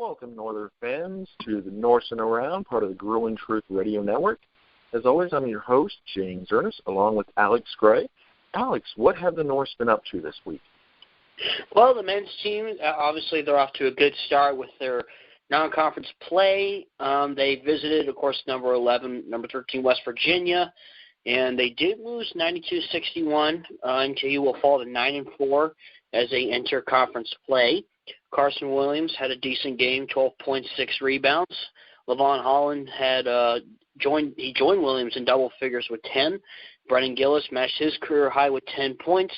Welcome, Northern fans, to the Norsin Around, part of the Grueling Truth Radio Network. As always, I'm your host, James Ernest, along with Alex Gray. Alex, what have the Norse been up to this week? Well, the men's team, obviously, they're off to a good start with their non-conference play. They visited, of course, number 13, West Virginia, and they did lose 92-61. NKU will fall to 9-4 as they enter conference play. Carson Williams had a decent game, 12 points, 6 rebounds. Lavone Holland had joined Williams in double figures with 10. Brennan Gillis matched his career high with 10 points.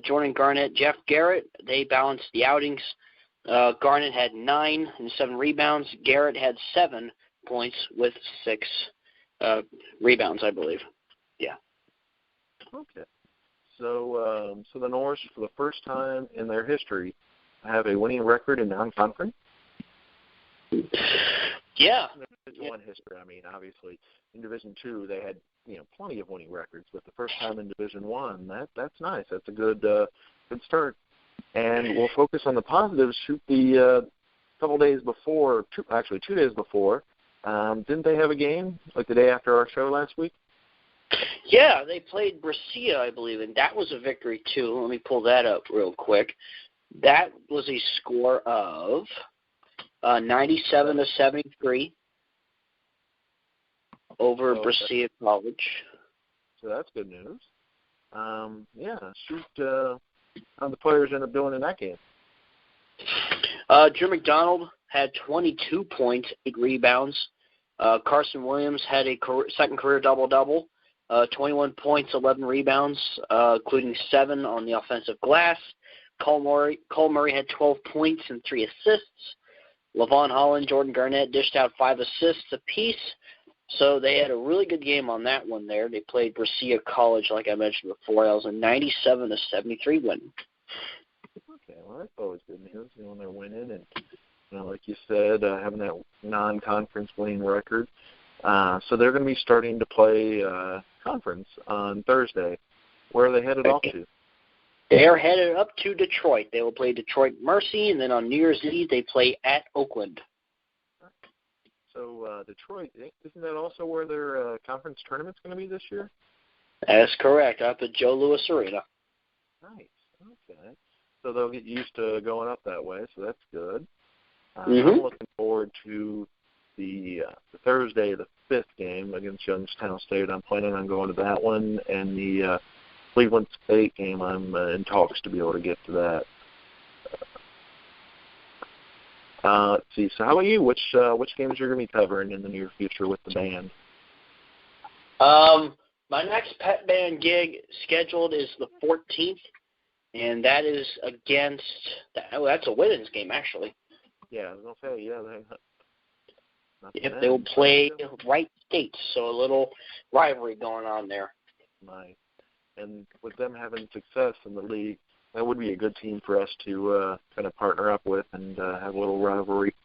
Jordan Garnett, Jeff Garrett, they balanced the outings. Garnett had 9 and 7 rebounds. Garrett had 7 points with 6 rebounds, I believe. Yeah. Okay. So the Norse, for the first time in their history, have a winning record in non-conference? Yeah. Division I history. I mean, obviously, in Division II, they had plenty of winning records, but the first time in Division I, that's nice. That's a good start. And we'll focus on the positives. Shoot, the couple days before, 2 days before, didn't they have a game like the day after our show last week? Yeah, they played Brescia, I believe, and that was a victory too. Let me pull that up real quick. That was a score of 97-73 over Brescia College. So that's good news. How the players end up doing in that game? Drew McDonald had 22 points, 8 rebounds. Carson Williams had a second career double-double, 21 points, 11 rebounds, including 7 on the offensive glass. Cole Murray had 12 points and 3 assists. Lavone Holland, Jordan Garnett dished out 5 assists apiece. So they had a really good game on that one there. They played Brescia College, like I mentioned before. That was a 97-73 win. Okay, well, that's always good news, when they're winning. And, like you said, having that non-conference winning record. So they're going to be starting to play conference on Thursday. Where are they headed off to? They're headed up to Detroit. They will play Detroit Mercy, and then on New Year's Eve they play at Oakland. So Detroit, isn't that also where their conference tournament's going to be this year? That's correct, up at Joe Louis Arena. Nice. Okay. So they'll get used to going up that way, so that's good. I'm looking forward to the Thursday, the 5th game against Youngstown State. I'm planning on going to that one, and the Cleveland State game, I'm in talks to be able to get to that. Let's see. So how about you? Which games are you going to be covering in the near future with the band? My next pet band gig scheduled is the 14th, and that is against that's a women's game, actually. Yeah, I was going to say, They will play Wright State, so a little rivalry going on there. Nice. And with them having success in the league, that would be a good team for us to kind of partner up with and have a little rivalry.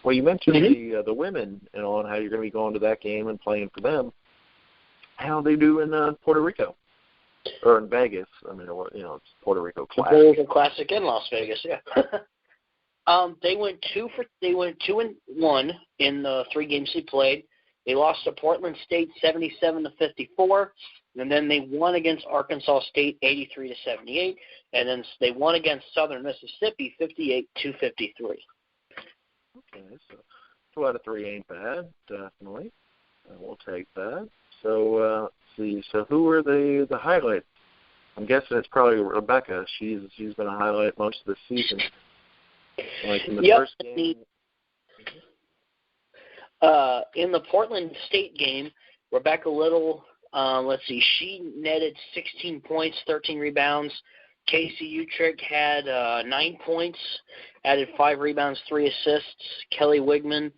Well, you mentioned the women and how you're going to be going to that game and playing for them. How they do in Puerto Rico or in Vegas? I mean, it's Puerto Rico Classic. Puerto Rico Classic in Las Vegas, yeah. They went 2-1 in the 3 games they played. They lost to Portland State 77-54. And then they won against Arkansas State 83-78, and then they won against Southern Mississippi 58-53. Okay, so 2 out of 3 ain't bad, definitely. We'll take that. So let's see. So who are the highlights? I'm guessing it's probably Rebecca. She's been a highlight most of the season. Like in the first game. In the Portland State game, Rebecca Lyttle. She netted 16 points, 13 rebounds. Kasey Uetrecht had 9 points, added 5 rebounds, 3 assists. Kelley Wiegman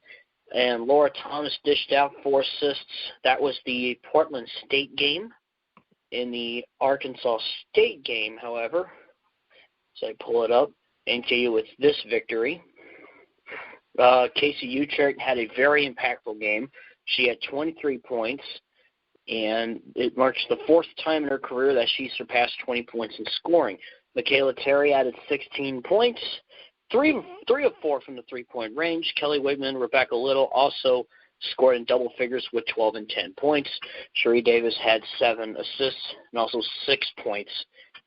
and Laura Thomas dished out 4 assists. That was the Portland State game. In the Arkansas State game, however, so I pull it up, NKU with this victory. Kasey Uetrecht had a very impactful game. She had 23 points. And it marks the 4th time in her career that she surpassed 20 points in scoring. Mikayla Terry added 16 points. three of 4 from the three-point range. Kelley Wiegman, Rebecca Lyttle also scored in double figures with 12 and 10 points. Sheree Davis had 7 assists and also 6 points.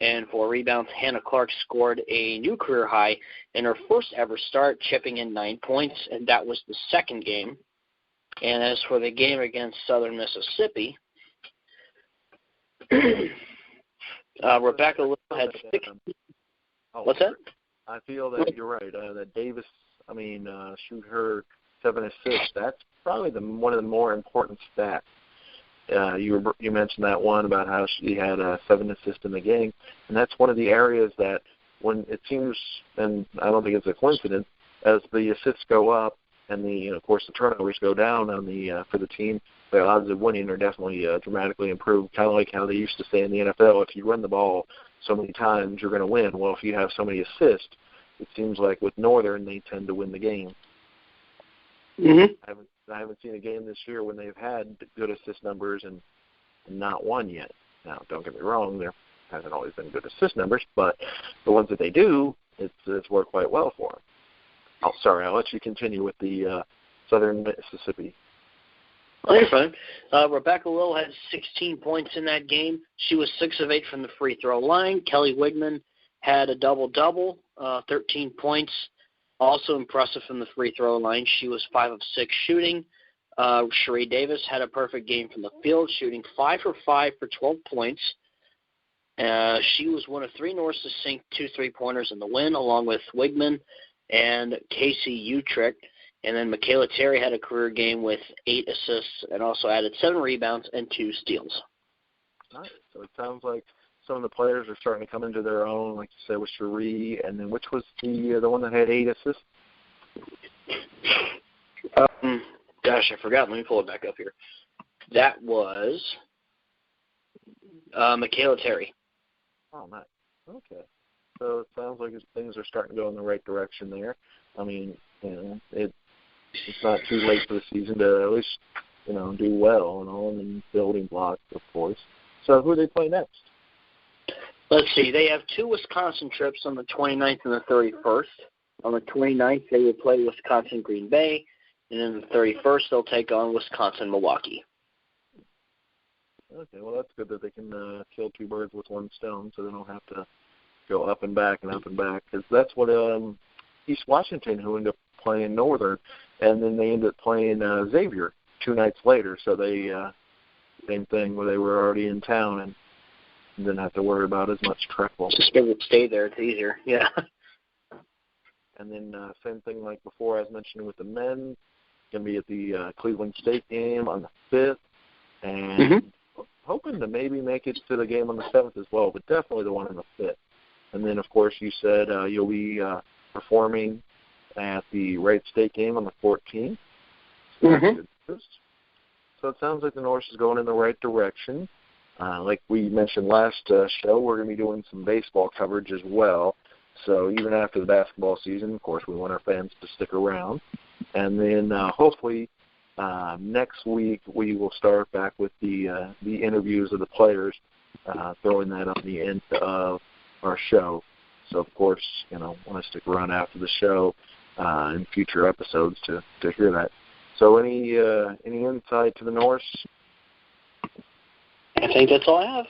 And for rebounds, Hannah Clark scored a new career high in her first ever start, chipping in 9 points, and that was the second game. And as for the game against Southern Mississippi, Rebecca Little had 6. What's that? I feel that you're right. That Davis, shoot her 7 assists. That's probably one of the more important stats. You mentioned that one about how she had 7 assists in the game, and that's one of the areas that when it seems, and I don't think it's a coincidence, as the assists go up and of course the turnovers go down on for the team, the odds of winning are definitely dramatically improved. Kind of like how they used to say in the NFL, if you run the ball so many times, you're going to win. Well, if you have so many assists, it seems like with Northern, they tend to win the game. Mm-hmm. I haven't seen a game this year when they've had good assist numbers and not won yet. Now, don't get me wrong, there hasn't always been good assist numbers, but the ones that they do, it's worked quite well for them. Oh, sorry, I'll let you continue with the Southern Mississippi. Oh, you're fine. Rebecca Lyttle had 16 points in that game. She was 6 of 8 from the free throw line. Kelley Wiegman had a double-double, 13 points. Also impressive from the free throw line. She was 5 of 6 shooting. Sheree Davis had a perfect game from the field, shooting 5 for 5 for 12 points. She was one of 3 Norse to sink 2 3-pointers in the win, along with Wiegman and Kasey Uetrecht. And then Mikayla Terry had a career game with 8 assists and also added 7 rebounds and 2 steals. Nice. So it sounds like some of the players are starting to come into their own, like you said, with Sheree. And then which was the one that had 8 assists? Gosh, I forgot. Let me pull it back up here. That was Mikayla Terry. Oh, nice. Okay. So it sounds like things are starting to go in the right direction there. It's not too late for the season to at least, do well and all, and then building blocks, of course. So who do they play next? Let's see. They have 2 Wisconsin trips on the 29th and the 31st. On the 29th, they will play Wisconsin Green Bay, and then the 31st, they'll take on Wisconsin Milwaukee. Okay, well, that's good that they can kill 2 birds with 1 stone, so they don't have to go up and back and up and back. Because that's what East Washington, who ended up playing Northern, and then they ended up playing Xavier 2 nights later. So they same thing where they were already in town and didn't have to worry about as much travel. Just be able to stay there. It's easier. Yeah. And then same thing like before, as mentioned with the men, going to be at the Cleveland State game on the 5th, and hoping to maybe make it to the game on the 7th as well, but definitely the one on the 5th. And then, of course, you said you'll be performing at the Wright State game on the 14th. So it sounds like the Norse is going in the right direction. Like we mentioned last show, we're going to be doing some baseball coverage as well. So even after the basketball season, of course, we want our fans to stick around. And then hopefully next week we will start back with the interviews of the players, throwing that on the end of our show. So, of course, want to stick around after the show in future episodes to hear that. So any insight to the Norse? I think that's all I have.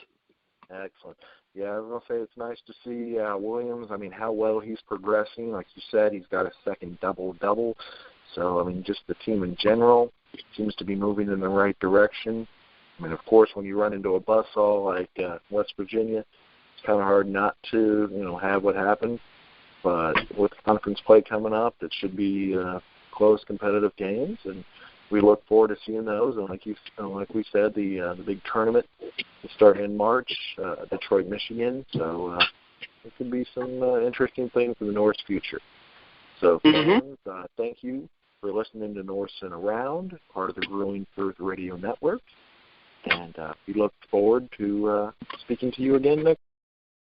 Excellent. Yeah, I was going to say it's nice to see Williams. How well he's progressing. Like you said, he's got a second double-double. So, just the team in general seems to be moving in the right direction. Of course, when you run into a buzzsaw like West Virginia, it's kind of hard not to, have what happened. But with conference play coming up, it should be close, competitive games, and we look forward to seeing those. And like we said, the big tournament is starting in March, Detroit, Michigan. So it could be some interesting things in the Norse future. So, fans, thank you for listening to Norsin Around, part of the Growing Earth Radio Network. And we look forward to speaking to you again next